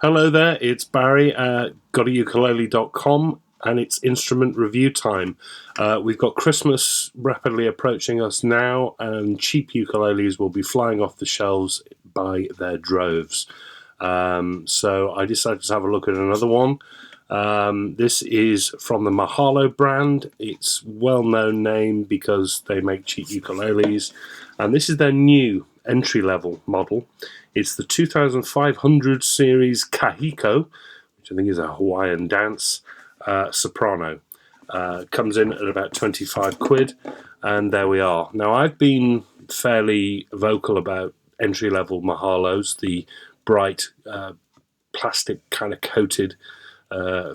Hello there, it's Barry at GotAUkulele.com and it's instrument review time. We've got Christmas rapidly approaching us now, and cheap ukuleles will be flying off the shelves by their droves. So I decided to have a look at another one. This is from the Mahalo brand. It's well-known name because they make cheap ukuleles, and this is their new entry-level model. It's the 2500 series Kahiko, which I think is a Hawaiian dance, Soprano. Comes in at about 25 quid, and there we are. Now, I've been fairly vocal about entry-level Mahalos, the bright plastic kind of coated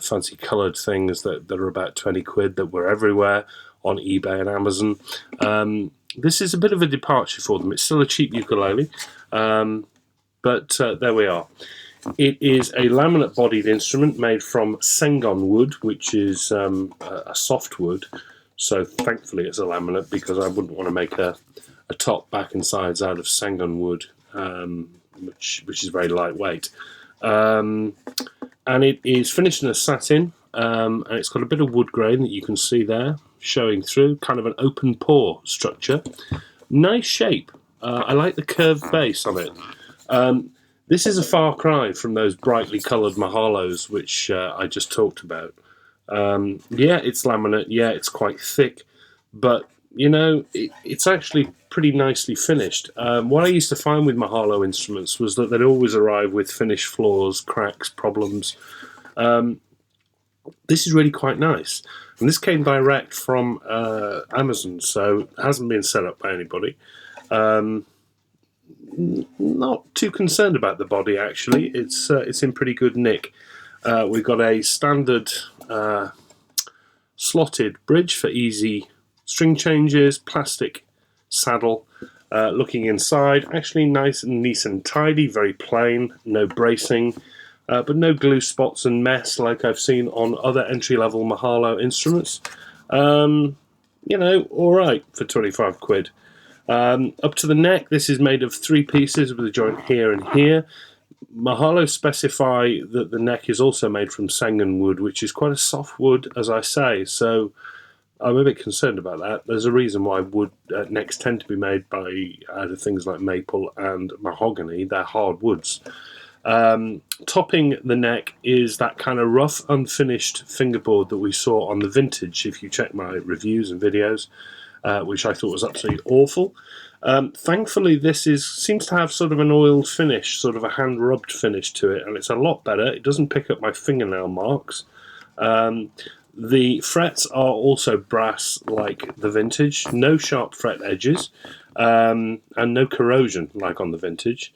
fancy coloured things that are about 20 quid that were everywhere on eBay and Amazon. This is a bit of a departure for them. It's still a cheap ukulele, but there we are. It is a laminate-bodied instrument made from sengon wood, which is a soft wood. So thankfully it's a laminate, because I wouldn't want to make a top, back and sides out of sengon wood, which is very lightweight. And it is finished in a satin, and it's got a bit of wood grain that you can see there showing through, kind of an open pore structure. Nice shape. I like the curved base on it. This is a far cry from those brightly coloured Mahalos which I just talked about. Yeah, it's laminate, yeah, it's quite thick, but you know, it's actually pretty nicely finished. What I used to find with Mahalo instruments was that they'd always arrive with finished flaws, cracks, problems. This is really quite nice. And this came direct from Amazon, so it hasn't been set up by anybody. Not too concerned about the body, actually. It's in pretty good nick. We've got a standard slotted bridge for easy string changes, plastic saddle. Looking inside, actually nice and neat and tidy, very plain, no bracing, but no glue spots and mess like I've seen on other entry-level Mahalo instruments. You know, alright for 25 quid. Up to the neck, this is made of 3 pieces with a joint here and here. Mahalo specify that the neck is also made from sengon wood, which is quite a soft wood, as I say, so I'm a bit concerned about that. There's a reason why wood necks tend to be made out of things like maple and mahogany. They're hard woods. Topping the neck is that kind of rough, unfinished fingerboard that we saw on the vintage, if you check my reviews and videos, which I thought was absolutely awful. Thankfully, this seems to have sort of an oiled finish, sort of a hand-rubbed finish to it, and it's a lot better. It doesn't pick up my fingernail marks. The frets are also brass like the vintage, no sharp fret edges, and no corrosion like on the vintage.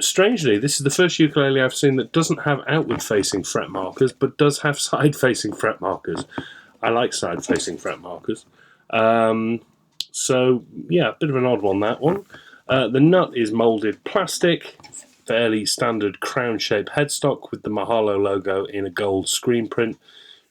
Strangely, this is the first ukulele I've seen that doesn't have outward-facing fret markers, but does have side-facing fret markers. I like side-facing fret markers. So, yeah, a bit of an odd one, that one. The nut is moulded plastic, fairly standard crown-shaped headstock with the Mahalo logo in a gold screen print.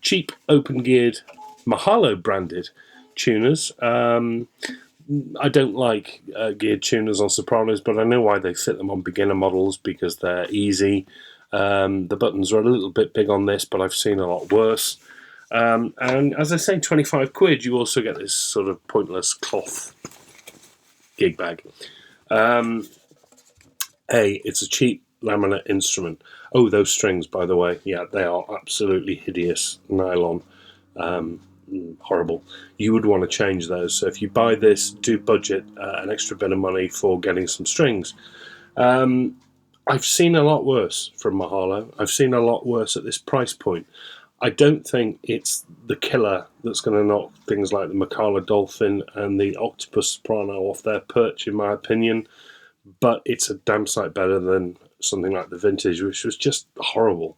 Cheap, open-geared, Mahalo-branded tuners. I don't like geared tuners on Sopranos, but I know why they fit them on beginner models, because they're easy. The buttons are a little bit big on this, but I've seen a lot worse. And as I say, 25 quid, you also get this sort of pointless cloth gig bag. It's a cheap laminate instrument. Oh, those strings, by the way, yeah, they are absolutely hideous nylon. Horrible. You would want to change those. So if you buy this, do budget an extra bit of money for getting some strings. I've seen a lot worse from Mahalo. I've seen a lot worse at this price point. I don't think it's the killer that's going to knock things like the Makala Dolphin and the Octopus Soprano off their perch, in my opinion, but it's a damn sight better than something like the vintage, which was just horrible.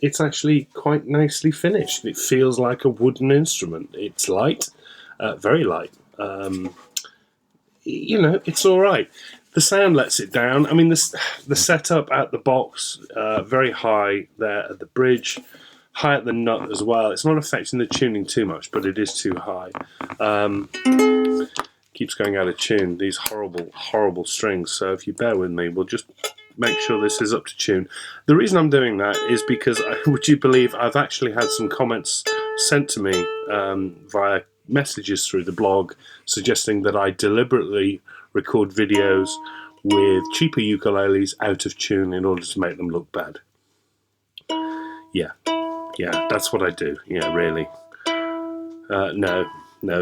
It's actually quite nicely finished. It feels like a wooden instrument. It's light, very light. You know, it's all right. The sound lets it down. I mean, the setup at the box, very high there at the bridge, high at the nut as well. It's not affecting the tuning too much, but it is too high. Keeps going out of tune, these horrible, horrible strings. So if you bear with me, we'll just make sure this is up to tune. The reason I'm doing that is because, would you believe, I've actually had some comments sent to me via messages through the blog suggesting that I deliberately record videos with cheaper ukuleles out of tune in order to make them look bad. Yeah, that's what I do. Yeah, really. No,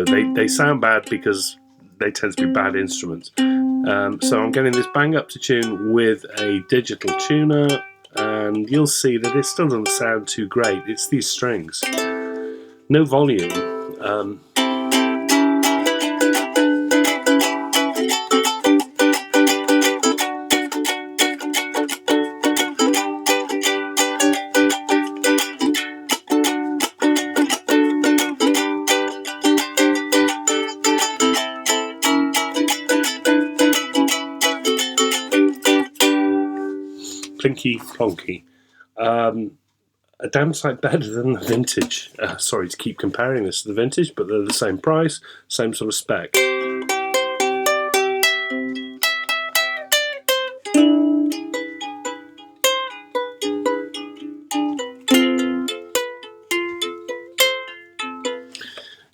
they sound bad because they tend to be bad instruments. So I'm getting this bang up to tune with a digital tuner, and you'll see that it still doesn't sound too great. It's these strings. No volume. Plinky plonky. A damn sight better than the vintage. Sorry to keep comparing this to the vintage, but they're the same price, same sort of spec.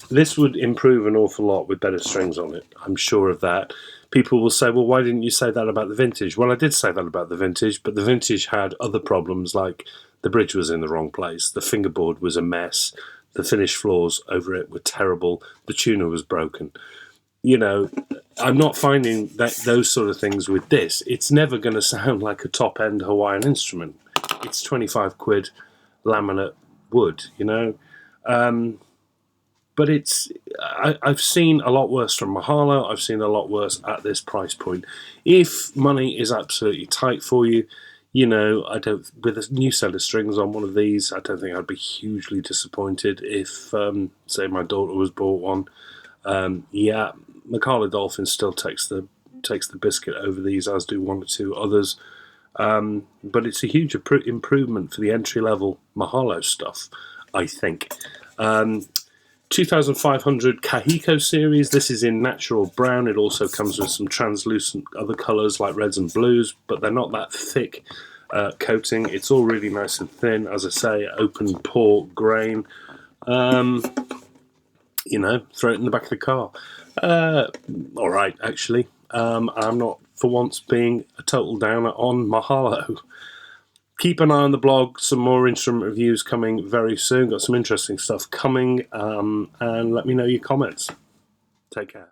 This would improve an awful lot with better strings on it. I'm sure of that. People will say, well, why didn't you say that about the vintage? Well, I did say that about the vintage, but the vintage had other problems, like the bridge was in the wrong place, the fingerboard was a mess, the finished floors over it were terrible, the tuner was broken. You know, I'm not finding that those sort of things with this. It's never going to sound like a top-end Hawaiian instrument. It's 25 quid laminate wood, you know. But I've seen a lot worse from Mahalo. I've seen a lot worse at this price point. If money is absolutely tight for you, you know, with a new set of strings on one of these, I don't think I'd be hugely disappointed if, say, my daughter was bought one. Yeah, Mahalo Dolphin still takes the biscuit over these, as do one or two others. But it's a huge improvement for the entry-level Mahalo stuff, I think. 2500 Kahiko series. This is in natural brown. It also comes with some translucent other colours like reds and blues, but they're not that thick coating. It's all really nice and thin. As I say, open pore grain. You know, throw it in the back of the car. All right, actually. I'm not, for once, being a total downer on Mahalo. Keep an eye on the blog. Some more instrument reviews coming very soon. Got some interesting stuff coming. And let me know your comments. Take care.